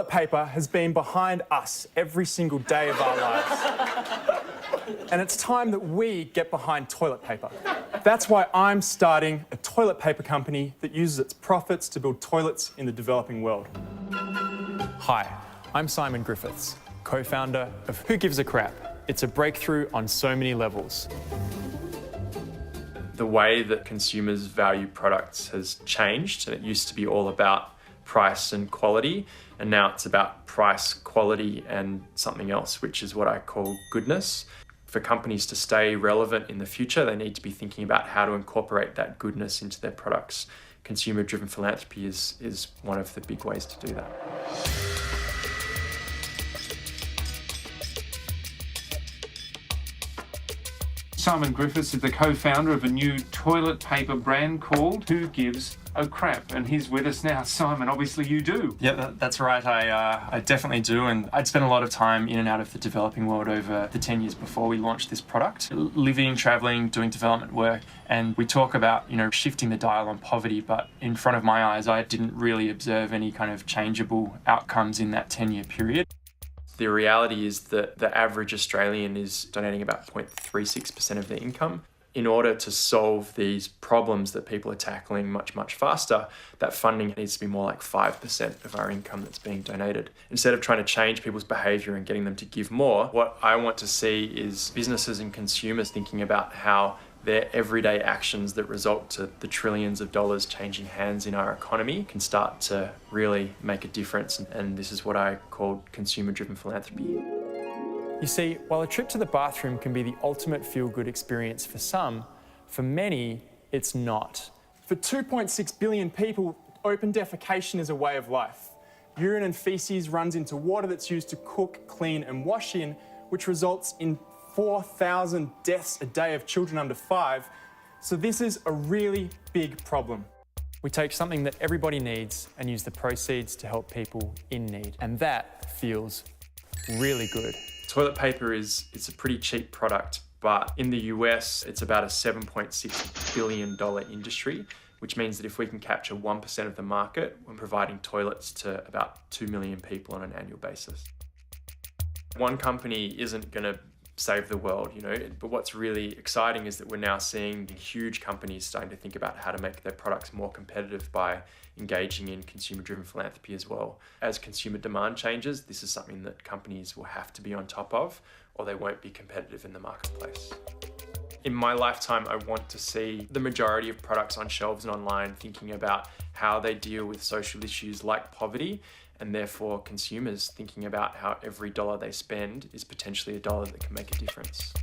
Toilet paper has been behind us every single day of our lives. And it's time that we get behind toilet paper. That's why I'm starting a toilet paper company that uses its profits to build toilets in the developing world. Hi, I'm Simon Griffiths, co-founder of Who Gives a Crap? It's a breakthrough on so many levels. The way that consumers value products has changed, and it used to be all about price and quality, and now it's about price, quality, and something else, which is what I call goodness. For companies to stay relevant in the future, they need to be thinking about how to incorporate that goodness into their products. Consumer-driven philanthropy is one of the big ways to do that. Simon Griffiths is the co-founder of a new toilet paper brand called Who Gives a Crap? And he's with us now. Simon, obviously you do. Yeah, that's right. I definitely do. And I'd spent a lot of time in and out of the developing world over the 10 years before we launched this product. Living, traveling, doing development work. And we talk about, shifting the dial on poverty, but in front of my eyes, I didn't really observe any kind of changeable outcomes in that 10-year period. The reality is that the average Australian is donating about 0.36% of their income. In order to solve these problems that people are tackling much, much faster, that funding needs to be more like 5% of our income that's being donated. Instead of trying to change people's behaviour and getting them to give more, what I want to see is businesses and consumers thinking about how their everyday actions that result to the trillions of dollars changing hands in our economy can start to really make a difference. And this is what I call consumer-driven philanthropy. You see, while a trip to the bathroom can be the ultimate feel-good experience for some, for many, it's not. For 2.6 billion people, open defecation is a way of life. Urine and faeces runs into water that's used to cook, clean and wash in, which results in 4,000 deaths a day of children under 5. So this is a really big problem. We take something that everybody needs and use the proceeds to help people in need. And that feels really good. Toilet paper it's a pretty cheap product, but in the US, it's about a $7.6 billion industry, which means that if we can capture 1% of the market, we're providing toilets to about 2 million people on an annual basis. One company isn't going to save the world, but what's really exciting is that we're now seeing huge companies starting to think about how to make their products more competitive by engaging in consumer-driven philanthropy as well. As consumer demand changes, this is something that companies will have to be on top of, or they won't be competitive in the marketplace. In my lifetime, I want to see the majority of products on shelves and online thinking about how they deal with social issues like poverty, and therefore consumers thinking about how every dollar they spend is potentially a dollar that can make a difference.